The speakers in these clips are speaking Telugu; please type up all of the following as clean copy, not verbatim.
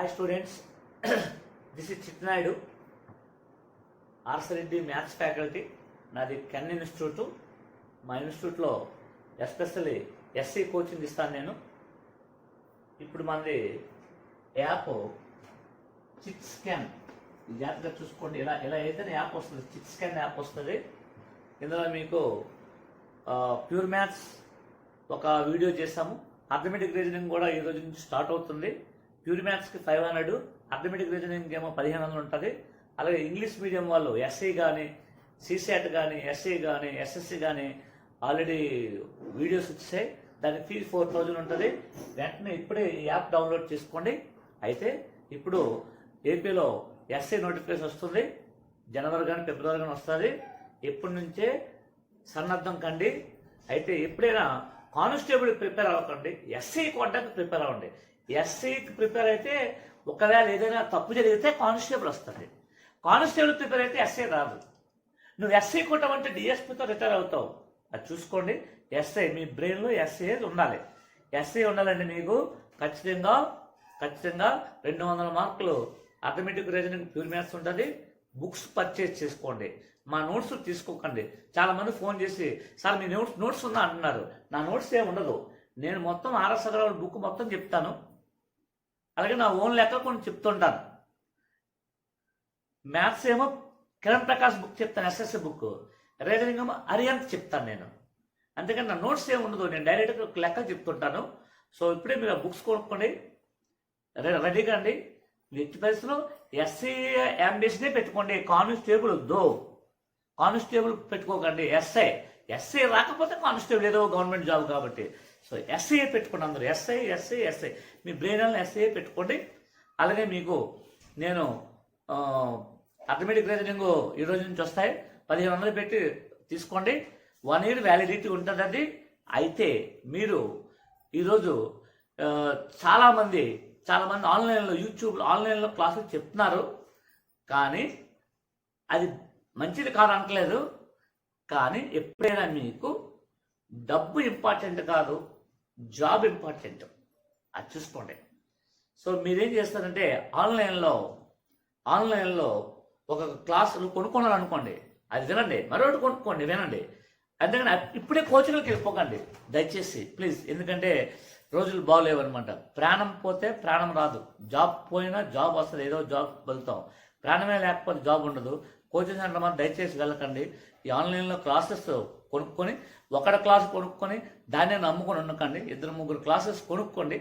Hi students, this is Chitnaidu, RSRD Maths faculty. నాది కెన్ ఇన్స్టిట్యూట్. మా ఇన్స్టిట్యూట్లో ఎస్పెషల్లీ ఎస్సీ కోచింగ్ ఇస్తాను నేను. ఇప్పుడు మనది యాప్ చిట్ స్కాన్, జాగ్రత్తగా చూసుకోండి. ఇలా అయితేనే యాప్ వస్తుంది, చిట్ స్కాన్ యాప్ వస్తుంది. ఇందులో మీకు ప్యూర్ మ్యాథ్స్ ఒక వీడియో చేసాము. అర్థమెటిక్ రీజనింగ్ కూడా ఈ రోజు నుంచి స్టార్ట్ అవుతుంది. ప్యూర్ మ్యాథ్స్కి 500, అర్థమెటిక్ రీజనింగ్ ఏమో 1500 ఉంటుంది. అలాగే ఇంగ్లీష్ మీడియం వాళ్ళు ఎస్ఐ కానీ, సిసాట్ కానీ, ఎస్ఐ కానీ, ఎస్ఎస్సి కానీ ఆల్రెడీ వీడియోస్ వచ్చాయి. దానికి ఫీజు 4000 ఉంటుంది. వెంటనే ఇప్పుడే ఈ యాప్ డౌన్లోడ్ చేసుకోండి. అయితే ఇప్పుడు ఏపీలో ఎస్ఐ నోటిఫికేషన్ వస్తుంది. జనవరి కానీ ఫిబ్రవరి కానీ వస్తుంది. ఇప్పటి నుంచే సన్నద్ధం కండి. అయితే ఎప్పుడైనా కానిస్టేబుల్ ప్రిపేర్ అవ్వకండి, ఎస్ఐ కొట్టడానికి ప్రిపేర్ అవ్వండి. ఎస్ఐకి ప్రిపేర్ అయితే ఒకవేళ ఏదైనా తప్పు జరిగితే కానిస్టేబుల్ వస్తుంది. కానిస్టేబుల్ ప్రిపేర్ అయితే ఎస్ఐ రాదు. నువ్వు ఎస్ఐ కొట్టమంటే డిఎస్పీతో రిటైర్ అవుతావు. అది చూసుకోండి. ఎస్ఐ మీ బ్రెయిన్లో ఎస్ఐ ఉండాలి. ఎస్ఐ ఉండాలండి. మీకు ఖచ్చితంగా 200 మార్కులు అర్థమెటిక్ రీజనింగ్ ప్యూర్ మ్యాథ్స్ ఉంటుంది. బుక్స్ పర్చేజ్ చేసుకోండి. మా నోట్స్ తీసుకోకండి. చాలామంది ఫోన్ చేసి సార్ మీ నోట్స్ ఉందా అంటున్నారు. నా నోట్స్ ఏమి ఉండదు. నేను మొత్తం ఆర్ఎస్ అగర్వాల్ బుక్ మొత్తం చెప్తాను. అలాగే నా ఓన్ లెక్క కొన్ని చెప్తుంటాను. మ్యాథ్స్ ఏమో కిరణ్ ప్రకాష్ బుక్ చెప్తాను, ఎస్ఎస్సి బుక్. రీజనింగ్ ఏమో అరియంత్ చెప్తాను నేను. అంతేకాని నా నోట్స్ ఏమి ఉండదు. నేను డైరెక్ట్గా లెక్క చెప్తుంటాను. సో ఇప్పుడే మీరు ఆ బుక్స్ కొనుక్కోండి, రెడీగా అండి. ఎట్టి పరిస్థితుల్లో ఎస్సీ అంబిషనే పెట్టుకోండి. కానిస్టేబుల్ వద్దు, కానిస్టేబుల్ పెట్టుకోకండి. ఎస్ఐ రాకపోతే కానిస్టేబుల్ ఏదో గవర్నమెంట్ జాబ్ కాబట్టి. సో ఎస్ఐ పెట్టుకోండి అందరూ. ఎస్ఐ మీ బ్రెయిన్ ఎస్ఐ పెట్టుకోండి. అలాగే మీకు నేను అర్థమెటిక్ రీజనింగ్ ఈ రోజు నుంచి వస్తాయి. 1500 పెట్టి తీసుకోండి. 1 year వ్యాలిడిటీ ఉంటుంది అది. అయితే మీరు ఈరోజు చాలామంది ఆన్లైన్లో ఆన్లైన్లో క్లాసులు చెప్తున్నారు. కానీ అది మంచిది కాదు అనట్లేదు. కానీ ఎప్పుడైనా మీకు డబ్బు ఇంపార్టెంట్ కాదు, జాబ్ ఇంపార్టెంట్. అది చూసుకోండి. సో మీరేం చేస్తారంటే ఆన్లైన్లో ఒక క్లాసులు కొనుక్కోవాలనుకోండి, అది వినండి. మరొకటి కొనుక్కోండి, వినండి. అందుకని ఇప్పుడే కోచింగ్కి వెళ్ళిపోకండి దయచేసి ప్లీజ్. ఎందుకంటే రోజులు బాగోలేవన్నమాట. ప్రాణం పోతే ప్రాణం రాదు, జాబ్ పోయినా జాబ్ వస్తుంది. ఏదో జాబ్ వెళ్తాం. ప్రాణమే లేకపోతే జాబ్ ఉండదు. కోచింగ్ సెంటర్ మాత్రం దయచేసి వెళ్ళకండి. ఈ ఆన్లైన్లో క్లాసెస్ కొనుక్కొని, ఒకటి క్లాస్ కొనుక్కొని దాన్ని నమ్ముకొని ఉండకండి. 2-3 క్లాసెస్ కొనుక్కోండి,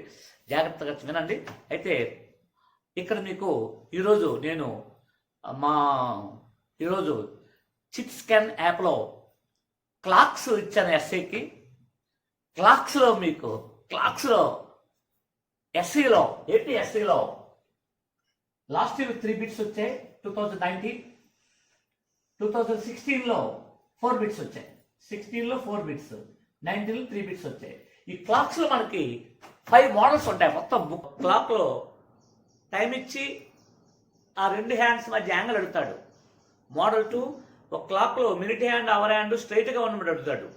జాగ్రత్తగా వినండి. అయితే ఇక్కడ మీకు ఈరోజు నేను ఈరోజు చిట్ స్కాన్ యాప్లో క్లాక్స్ ఇచ్చాను ఎస్ఐకి. క్లాక్స్లో ఎస్సీలో ఏపీ ఎస్సీలో లాస్ట్ ఇయర్ 3 బిట్స్ వచ్చాయి. 2019, 2016లో 4 బిట్స్ వచ్చాయి. 16లో 4 బిట్స్, 19లో 3 బిట్స్ వచ్చాయి. ఈ క్లాక్స్లో మనకి 5 మోడల్స్ ఉంటాయి. మొత్తం బుక్ క్లాక్లో టైం ఇచ్చి ఆ 2 హ్యాండ్స్ మధ్య యాంగిల్ అడుగుతాడు. మోడల్ 2 ఒక క్లాక్లో మినిట్ హ్యాండ్, అవర్ హ్యాండ్ స్ట్రైట్గా ఉన్నప్పుడు అడుగుతాడు.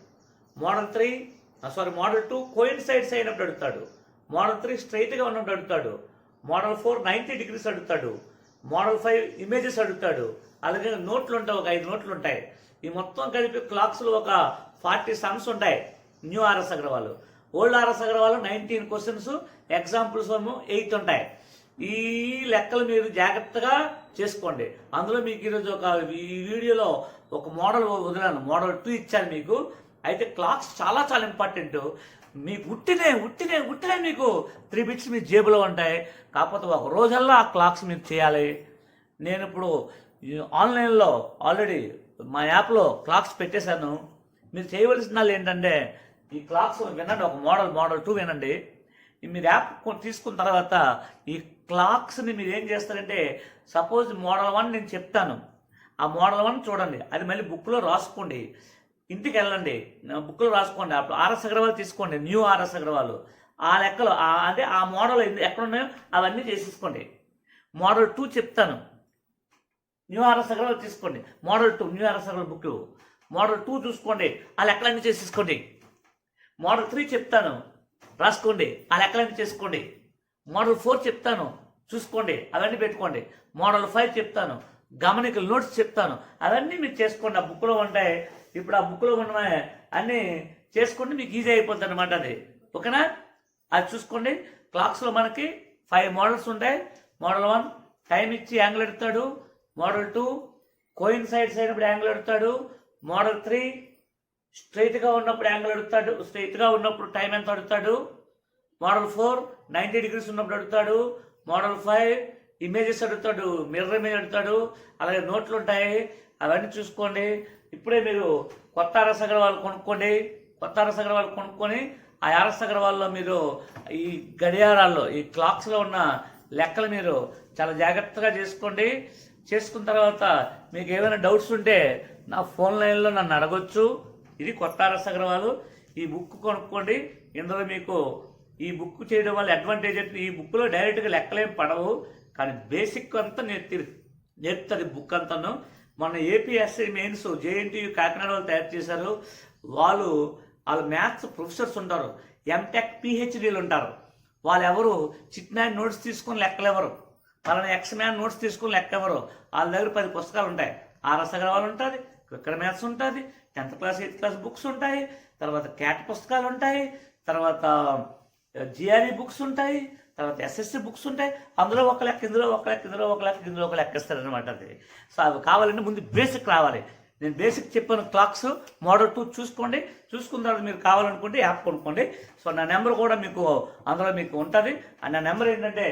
మోడల్ 2 కోయిన్సైడ్స్ అయినప్పుడు అడుగుతాడు. మోడల్ 3 స్ట్రైట్గా ఉన్నప్పుడు అడుగుతాడు. మోడల్ 4 90 degrees అడుగుతాడు. మోడల్ 5 ఇమేజెస్ అడుగుతాడు. అలాగే నోట్లు ఉంటాయి, ఒక 5 నోట్లు ఉంటాయి. ఈ మొత్తం కలిపి క్లాక్స్లో ఒక 40 సమ్స్ ఉంటాయి. New RS Agarwal, old RS Agarwal 19 questions, examples 8 ఉంటాయి. ఈ లెక్కలు మీరు జాగ్రత్తగా చేసుకోండి. అందులో మీకు ఈరోజు ఈ వీడియోలో ఒక మోడల్ వదిలాను, మోడల్ 2 ఇచ్చాను మీకు. అయితే క్లాక్స్ చాలా ఇంపార్టెంట్. మీకు ఉట్టినే మీకు 3 బిట్స్ మీ జేబులో ఉంటాయి. కాకపోతే ఒక రోజల్లా ఆ క్లాక్స్ మీరు చేయాలి. నేను ఇప్పుడు ఆన్లైన్లో ఆల్రెడీ మా యాప్లో క్లాక్స్ పెట్టేశాను. మీరు చేయవలసిన ఏంటంటే ఈ క్లాక్స్ వినండి. ఒక మోడల్ 2 వినండి. మీరు యాప్ తీసుకున్న తర్వాత ఈ క్లాక్స్ని మీరు ఏం చేస్తారంటే, సపోజ్ మోడల్ 1 నేను చెప్తాను, ఆ మోడల్ 1 చూడండి. అది మళ్ళీ బుక్లో రాసుకోండి. ఇంటికి వెళ్ళండి, బుక్లో రాసుకోండి. అప్పుడు ఆర్ఎస్ అగర్వాల్ తీసుకోండి, న్యూ ఆర్ఎస్ అగర్వాల్. ఆ లెక్కలు అంటే ఆ మోడల్ ఎక్కడున్నాయో అవన్నీ చేసేసుకోండి. మోడల్ 2 చెప్తాను, న్యూ ఆర్ఎస్ అగర్వాల్ తీసుకోండి. Model 2 new RS Agarwal book model 2 చూసుకోండి, ఆ లెక్కలన్నీ చేసేసుకోండి. మోడల్ 3 చెప్తాను, రాసుకోండి, ఆ లెక్కలన్నీ చేసుకోండి. మోడల్ 4 చెప్తాను, చూసుకోండి, అవన్నీ పెట్టుకోండి. మోడల్ 5 చెప్తాను, గమనికలు నోట్స్ చెప్తాను, అవన్నీ మీరు చేసుకోండి. ఆ బుక్లో ఉంటాయి. ఇప్పుడు ఆ బుక్లో ఉన్న అన్నీ చేసుకుంటే మీకు ఈజీ అయిపోతుంది అనమాట. అది ఓకేనా? అది చూసుకోండి. క్లాక్స్లో మనకి 5 మోడల్స్ ఉంటాయి. మోడల్ 1 టైం ఇచ్చి యాంగిల్ ఎడతాడు. మోడల్ 2 కోయిన్సైడ్స్ అయినప్పుడు యాంగిల్ ఎడతాడు. మోడల్ 3 స్ట్రైట్గా ఉన్నప్పుడు యాంగిల్ అడుగుతాడు, స్ట్రైట్గా ఉన్నప్పుడు టైం ఎంత అడుగుతాడు. మోడల్ 4 90 డిగ్రీస్ ఉన్నప్పుడు అడుగుతాడు. మోడల్ 5 ఇమేజెస్ అడుగుతాడు, మిర్రర్ ఇమేజ్ అడుగుతాడు. అలాగే నోట్లు ఉంటాయి, అవన్నీ చూసుకోండి. ఇప్పుడే మీరు కొత్త ఆర్ఎస్ అగర్వాల్ కొనుక్కోండి. కొత్త ఆర్ఎస్ అగర్వాల్ కొనుక్కొని ఆ ఆర్ఎస్ అగర్వాల్లో మీరు ఈ గడియారాల్లో, ఈ క్లాక్స్లో ఉన్న లెక్కలు మీరు చాలా జాగ్రత్తగా చేసుకోండి. చేసుకున్న తర్వాత మీకు ఏమైనా డౌట్స్ ఉంటే నా ఫోన్ లైన్లో నన్ను అడగొచ్చు. ఇది కొత్త ఆర్ఎస్ అగర్వాల్. ఈ బుక్ కొనుక్కోండి. ఇందులో మీకు ఈ బుక్ చేయడం వల్ల అడ్వాంటేజ్ అంటే ఈ బుక్లో డైరెక్ట్గా లెక్కలేం పడవు, కానీ బేసిక్ అంతా నేర్పుతుంది బుక్ అంతాను. మన ఏపీఎస్సీ మెయిన్స్ జేఎన్టీయూ కాకినాడ వాళ్ళు తయారు చేశారు. వాళ్ళు మ్యాథ్స్ ప్రొఫెసర్స్ ఉంటారు, ఎంటెక్ పిహెచ్డీలు ఉంటారు. వాళ్ళు ఎవరు చిట్నాయన్ నోట్స్ తీసుకొని లెక్కలెవరు, వాళ్ళని ఎక్స్ మ్యాన్ నోట్స్ తీసుకొని లెక్కెవరు. వాళ్ళ దగ్గర 10 పుస్తకాలు ఉంటాయి. ఆర్ఎస్ అగర్వాల్ ఉంటుంది, క్విక్కర్ మ్యాథ్స్ ఉంటుంది, 10th class 8th class books ఉంటాయి, తర్వాత క్యాట్ పుస్తకాలు ఉంటాయి, తర్వాత జిఆర్ఈ బుక్స్ ఉంటాయి, తర్వాత ఎస్ఎస్సి బుక్స్ ఉంటాయి. అందులో ఒక లెక్క, ఇందులో ఒక లెక్క, ఇందులో ఒక లెక్క, ఇందులో ఒక లెక్క ఇస్తారనమాట. అది సో అవి కావాలంటే ముందు బేసిక్ రావాలి. నేను బేసిక్ చెప్పాను. క్లాక్స్ మోడల్ 2 చూసుకోండి. చూసుకున్న తర్వాత మీరు కావాలనుకుంటే యాప్ కొనుక్కోండి. సో నా నెంబర్ కూడా మీకు అందులో మీకు ఉంటుంది. నా నెంబర్ ఏంటంటే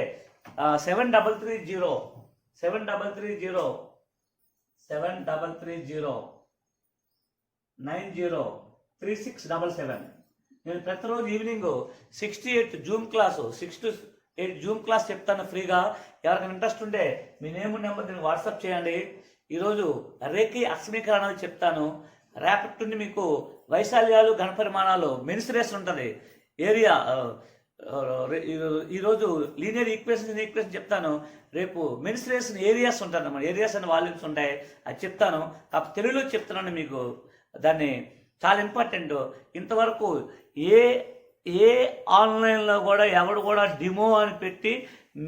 7330733903677. నేను ప్రతిరోజు evening 6 to 8 Zoom class, 6 to 8 Zoom class చెప్తాను ఫ్రీగా. ఎవరికైనా ఇంట్రెస్ట్ ఉంటే మీ నేమ్ నెంబర్ దీనికి వాట్సాప్ చేయండి. ఈరోజు రేఖీ అక్షమీకరణాలు చెప్తాను. రేపటి నుండి మీకు వైశాల్యాలు, ఘనపరిమాణాలు, మెన్సురేషన్ ఉంటుంది. ఏరియా ఈరోజు లీనియర్ ఈక్వేషన్ చెప్తాను. రేపు మెన్సురేషన్ ఏరియాస్ ఉంటుంది అన్నమాట. ఏరియాస్ అండ్ వాల్యూమ్స్ ఉంటాయి, అది చెప్తాను. కాకపోతే తెలుగులో చెప్తున్నాను మీకు. దాన్ని చాలా ఇంపార్టెంట్. ఇంతవరకు ఏ ఆన్లైన్లో కూడా ఎవడు కూడా డిమో అని పెట్టి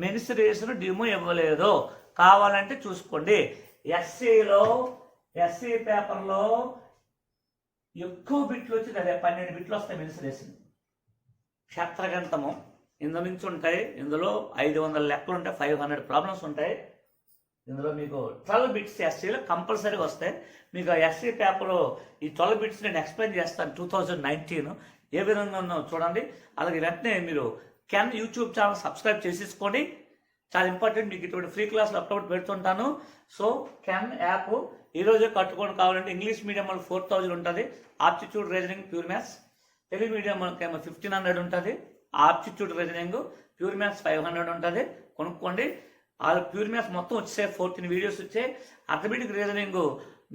మెన్సురేషన్ డిమో ఇవ్వలేదు. కావాలంటే చూసుకోండి. ఎస్సీ పేపర్లో ఎక్కువ బిట్లు వచ్చింది, అదే 12 బిట్లు వస్తాయి మెన్సురేషన్. క్షేత్రగంతము ఇందు నుంచి ఉంటాయి. ఇందులో 500 లెక్కలు ఉంటాయి, 500 ప్రాబ్లమ్స్ ఉంటాయి. ఇందులో మీకు 12 బిట్స్ ఎస్సీలో కంపల్సరీగా వస్తాయి. మీకు ఎస్సీ పేపర్లో ఈ 12 బిట్స్ నేను ఎక్స్ప్లెయిన్ చేస్తాను. 2019 ఏ విధంగా ఉందో చూడండి. అలాగే వెంటనే మీరు కెన్ యూట్యూబ్ ఛానల్ సబ్స్క్రైబ్ చేసేసుకోండి. చాలా ఇంపార్టెంట్. మీకు ఇటువంటి ఫ్రీ క్లాసులు అప్లోడ్ పెడుతుంటాను. సో కెన్ యాప్ ఈరోజే కట్టుకోండి. కావాలంటే ఇంగ్లీష్ మీడియం వాళ్ళు 4000 ఉంటుంది. Aptitude reasoning pure maths. Telugu medium మనకేమో 1500 ఉంటుంది. ఆప్టిట్యూడ్ రీజనింగ్ ప్యూర్ మ్యాథ్స్ 500 ఉంటుంది. కొనుక్కోండి. ఆ ప్యూర్ మ్యాథ్స్ మొత్తం వచ్చాయి, 14 వీడియోస్ వచ్చాయి. అథమెటిక్ రీజనింగ్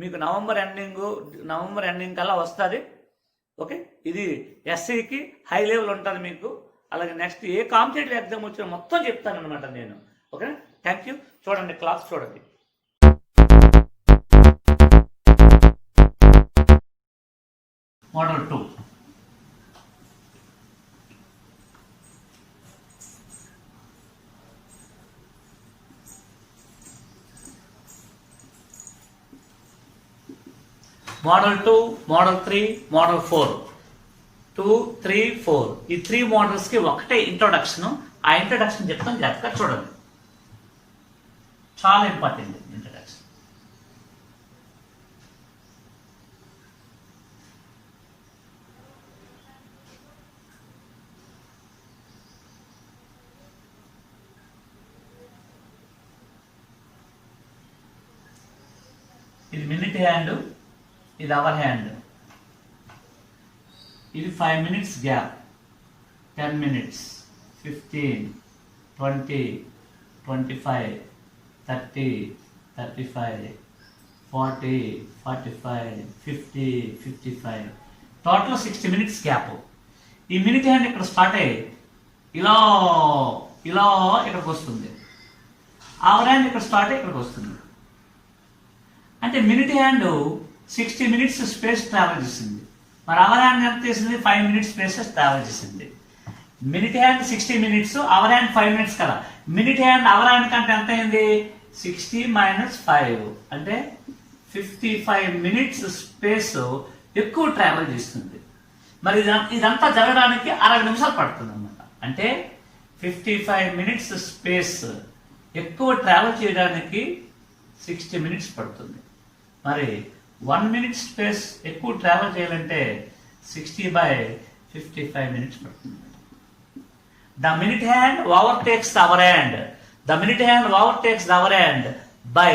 మీకు నవంబర్ ఎండింగ్ కల్లా వస్తుంది. ఓకే, ఇది ఎస్సీకి హై లెవెల్ ఉంటుంది మీకు. అలాగే నెక్స్ట్ ఏ కాంపిటేటివ్ ఎగ్జామ్ వచ్చినా మొత్తం చెప్తాను అనమాట నేను. ఓకేనా? Thank you. చూడండి, క్లాస్ చూడండి. Model 2 model 2, model 3, model 4. 2, 3, 4 ఈ 3 మోడల్స్కి ఒకటే ఇంట్రొడక్షన్. ఆ ఇంట్రొడక్షన్ చెప్తాను, జాగ్రత్తగా చూడండి. చాలా ఇంపార్టెంట్ ఇంట్రొడక్షన్. ఇది మినిట్ హ్యాండ్, ఇది అవర్ హ్యాండ్. ఇది 5 minutes gap, 10 minutes, 15, 20, 25, 30, 35, 40, 45, 50, 55, total 60 minutes gap. ఈ మినిట్ హ్యాండ్ ఇక్కడ స్టార్ట్ అయ్యి ఇలా ఇక్కడికి వస్తుంది. అవర్ హ్యాండ్ ఇక్కడ స్టార్ట్ అయ్యి ఇక్కడికి వస్తుంది. అంటే minute hand 60 minutes space travel చేసింది. మరి అవర్ హ్యాండ్ ఎంత చేసింది? 5 minutes స్పేస్ ట్రావెల్ చేసింది. Minute hand 60 minutes, hour hand 5 minutes కదా. మినిట్ హ్యాండ్ అవర్ హ్యాండ్ కంటే ఎంత అయింది 60 - 5 అంటే 55 మినిట్స్ స్పేస్ ఎక్కువ ట్రావెల్ చేస్తుంది. మరి ఇదంతా జరగడానికి 60 నిమిషాలు పడుతుంది అనమాట. అంటే 55 మినిట్స్ స్పేస్ ఎక్కువ ట్రావెల్ చేయడానికి 60 మినిట్స్ పడుతుంది. మరి 1 మినిట్ స్పేస్ ఎక్కువ ట్రావెల్ చేయాలంటే 60/55 మినిట్స్ పడుతుంది. The minute hand overtakes the hour hand. The minute hand overtakes the hour hand by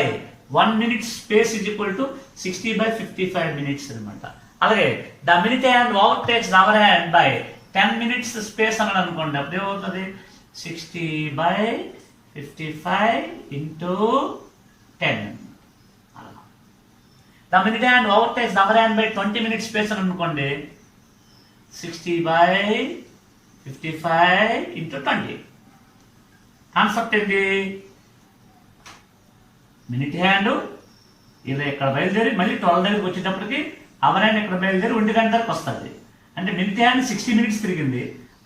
1 minute space is equal to 60/55 minutes అనమాట. అలాగే the minute hand overtakes the hour hand by 10 minutes space అని అనుకోండి. అప్పుడు ఏమవుతుంది 60/55 into 10. The minute hand overtakes the hour hand by 20 minutes space అని అనుకోండి 60/55 ఇంటూ 20. కాన్సెప్ట్ ఏంటి? మినిట్ హ్యాండ్ ఇలా ఇక్కడ బయలుదేరి మళ్ళీ 12 దగ్గరికి వచ్చేటప్పటికి అవర్ హ్యాండ్ ఇక్కడ బయలుదేరి 1 గంట దగ్గరకు వస్తుంది. అంటే మినిట్ హ్యాండ్ 60 మినిట్స్ తిరిగింది,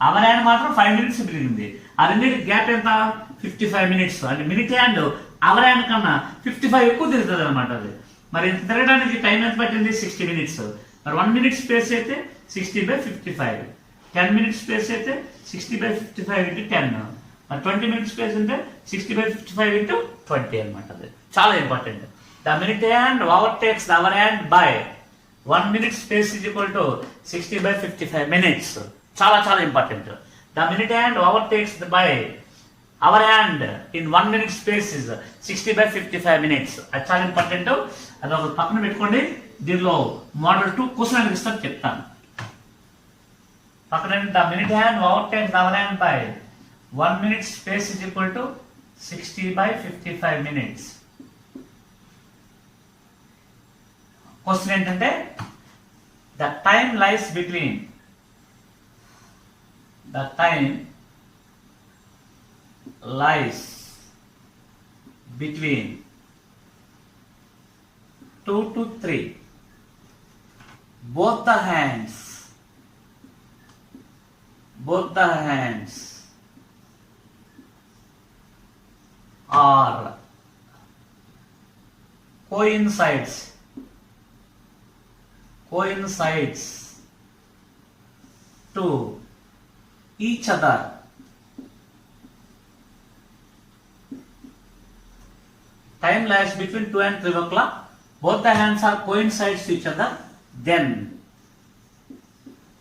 అవర్ హ్యాండ్ మాత్రం 5 మినిట్స్ తిరిగింది. ఆ రెండింటి గ్యాప్ ఎంత 55 మినిట్స్. అంటే మినిట్ హ్యాండ్ అవర్ హ్యాండ్ కన్నా 55 ఎక్కువ తిరుగుతుంది అనమాట. అది మరి తిరగడానికి టైం ఎంత పట్టింది 60 మినిట్స్. మరి 1 మినిట్ స్పేస్ అయితే 60/55, 10 మినిట్స్ స్పేస్ అయితే 60/55 ఇంటూ 10, మరి 20 మినిట్స్ స్పేస్ అంటే 60/55 ఇంటూ 20 అనమాట. అది చాలా important. The minute hand overtakes the hour hand by 1 minute space is equal to 60/55 minutes. చాలా చాలా important. The minute hand overtakes by hour hand in 1 minute space is 60/55 minutes. అది చాలా ఇంపార్టెంట్. అది ఒక పక్కన పెట్టుకోండి. దీనిలో మోడల్ 2 క్వశ్చన్ అని ఇస్తాను చెప్తాను. పక్కన the minute hand overtakes the hour hand by 1 minute space is equal to 60/55 minutes. Question ఏంటంటే the time lies between between 2 to 3. Both the hands are coincides to each other. Time lies between 2 and 3 o'clock. Both the hands are coincides to each other. Then,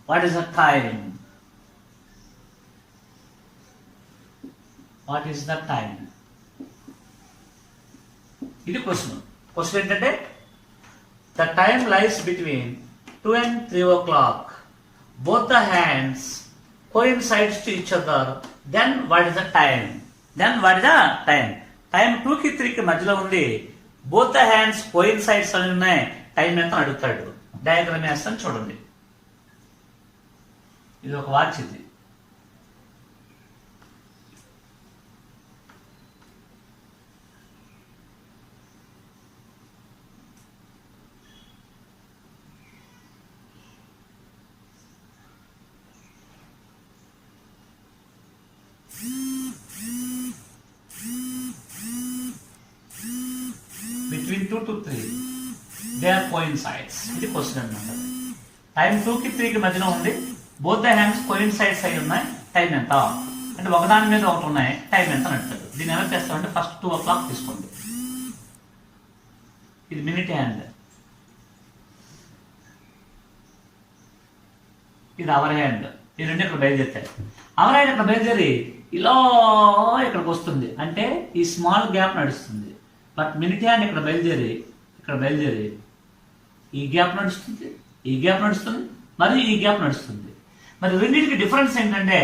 what is the time? What is the time? ఇది క్వశ్చన్. క్వశ్చన్ ఏంటంటే the time lies between 2 and 3 o'clock. Both the hands coincides to each other. Then, what is the time? Time 2కి 3కి మధ్యలో ఉంది. బోత్ ద హ్యాండ్స్ కోయిన్సైడ్స్ అని ఉన్నాయి. టైం ఎంత అడుగుతాడు. డయాగ్రామ్ వేస్తాను చూడండి. ఇది ఒక వాచ్. ఇది between 2 to 3 they are coincides. ఇది క్వశ్చన్ అన్నమాట. టైం 2కి 3కి మధ్యలో ఉంది. బోత్ ద హ్యాండ్స్ కోయిన్సైడ్స్ అయి ఉన్నాయి. టైం ఎంత అంటే ఒకదాని మీద ఒకటి ఉన్నాయి. టైం ఎంత అని అడుగుతాడు. దీన్ని ఎలా చేస్తామంటే ఫస్ట్ 2 o'clock తీసుకోండి. ఇది మినిట్ హ్యాండ్, ఇది అవర్ హ్యాండ్. ఈ రెండు ఇక్కడ బయలుదేరుతాయి. అవర్ హ్యాండ్ ఇక్కడ బయలుదేరి ఇలా ఇక్కడికి వస్తుంది. అంటే ఈ స్మాల్ గ్యాప్ నడుస్తుంది. బట్ మినిట్ హ్యాండ్ ఇక్కడ బయలుదేరి ఈ గ్యాప్ నడుస్తుంది, మరియు ఈ గ్యాప్ నడుస్తుంది. మరి రెండింటికి డిఫరెన్స్ ఏంటంటే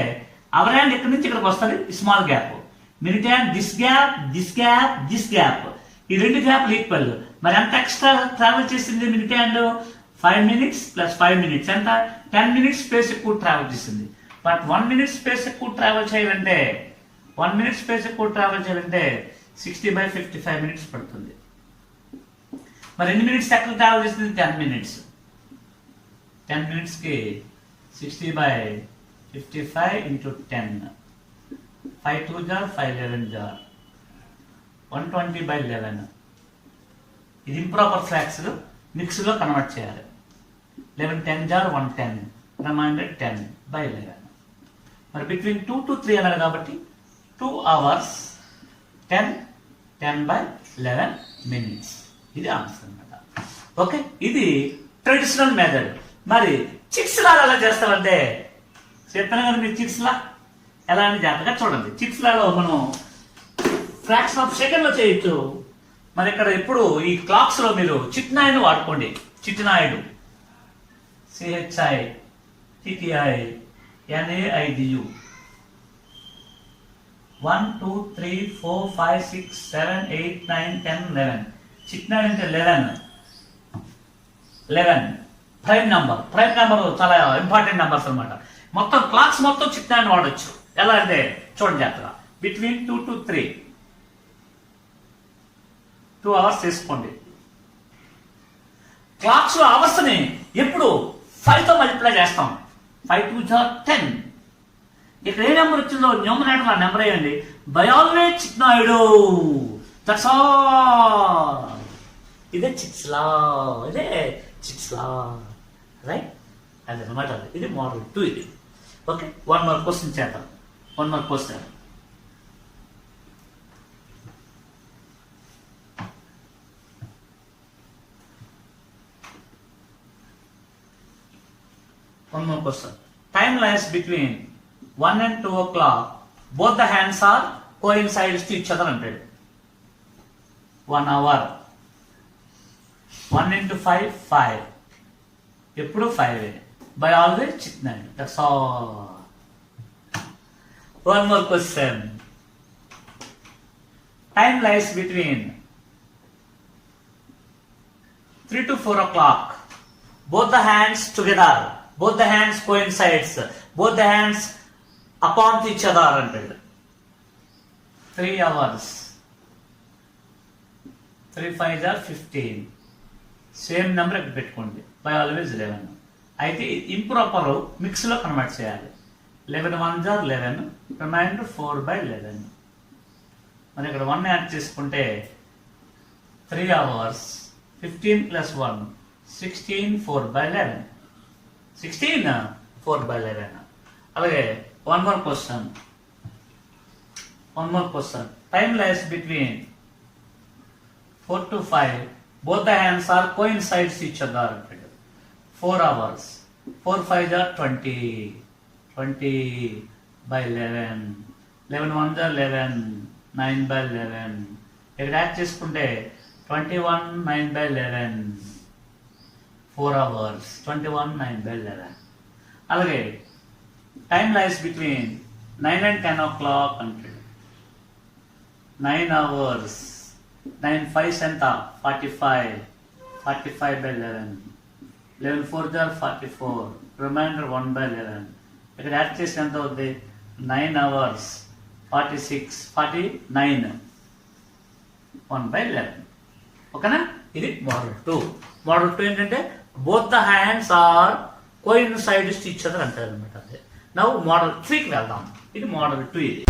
అవర్ హ్యాండ్ ఇక్కడ నుంచి ఇక్కడికి వస్తుంది, small gap. Minute hand this gap. ఈ రెండు గ్యాప్లు ఈక్వల్. మరి ఎంత ఎక్స్ట్రా ట్రావెల్ చేసింది minute hand? 5 minutes plus 5 minutes ఎంత 10 minutes స్పేస్ ఎక్కువ ట్రావెల్ చేసింది. బట్ 1 minute స్పేస్ ఎక్కువ ట్రావెల్ చేయాలంటే 60/55 minutes పడుతుంది. మరి ఎన్ని మినిట్స్ ఎక్కడ ట్రావెల్ చేసింది? 10 minutes. 10 minutes కి 60/55 into 10 5 2 jar 5 11 jar 120/11. ఇది ఇంప్రాపర్ ఫ్రాక్స్ మిక్స్లో కన్వర్ట్ చేయాలి. 11 10 jar 110 రిమైండర్ 10/11. మరి బిట్వీన్ 2 to 3 అన్నారు కాబట్టి 2 hours 10/11 minutes. ఇది ఆన్సర్ అనమాట. ఓకే, ఇది ట్రెడిషనల్ మెథడ్. మరి చిట్స్ లాగా ఎలా చేస్తామంటే చెప్పాను కదా, మీరు చిట్స్ లా ఎలా అని జాగ్రత్తగా చూడండి. చిట్స్ లాలో మనం ఫ్రాక్షన్ ఆఫ్ సెకండ్ లో చేయొచ్చు. మరి ఇక్కడ ఇప్పుడు ఈ క్లాక్స్ లో మీరు చిట్నాయుడు వాడుకోండి. చిట్నాయుడు CHITTINAIDU 1 2 3 4 5 6 7 8 9 10 11. చిట్నాయుడు అంటే 11 ప్రైమ్ నెంబర్ చాలా ఇంపార్టెంట్ నెంబర్స్ అనమాట. మొత్తం క్లాక్స్ మొత్తం చిట్నాయుడు వాడచ్చు. ఎలా అంటే చూడండి జాగ్రత్తగా. బిట్వీన్ 2 to 3 2 hours తీసుకోండి. క్లాక్స్ లో అవర్స్ ని ఎప్పుడు 5 తో మల్టిప్లై చేస్తాం. 5 2 jar 10. ఇక్కడ ఏ నెంబర్ వచ్చిందో న్యూమరేటర్ ఆ నెంబర్ వేయండి. బై ఆల్వేస్ చిట్నాయుడు. That's all. ఇదే చిట్స్ లా, రైట్? అదనమాట. ఇది మోడల్ 2. ఇది ఓకే. వన్ మోర్ క్వశ్చన్ చేద్దాం. One more question. Time lies between 1 and 2 o'clock. Both the hands are coincides to each other. 1 hour. 1 into 5 5. ఎప్పుడు 5. By always చిట్నాయుడు. That's all. One more question. Time lies between 3 to 4 o'clock. Both the hands together. Both the hands coincides. Both the hands upon each other. 3 hours. 3 5 are 15. Same number ఇక్కడ పెట్టుకోండి. By always 11. అయితే ఇంప్రాపర్ మిక్స్ లో కన్వర్ట్ చేయాలి. 11 1 jar 11 రిమైండర్ 4/11. మరి ఇక్కడ 1 యాడ్ చేసుకుంటే 3 hours 15 plus 1 16 4/11. 16 4/11. అలాగే one more question. Time lies between 4 to 5. Both the hands are coincides each other. 4 hours. 4 5 are 20. 20/11. 11 1 jar 11. 9/11. ఇక్కడ యాడ్ చేసుకుంటే 21 9/11. 4 hours. 21 9/11. అలాగే time lies between 9 and 10 o'clock అంటే 9 hours. 9 5 ఎంత 45. 45/11. 11 4 jar 44. రిమైండర్ 1/11. ఇక్కడ యాడ్ చేసి ఎంత అవుతుంది? 9 hours 46 49 1/11. ఓకేనా? ఇది మోడల్ 2. మోడల్ 2 ఏంటంటే both the hands are coincides to each other అంటారు అనమాట. నౌ మోడల్ 3కి వెళ్దాం. ఇది మోడల్ 2. ఇది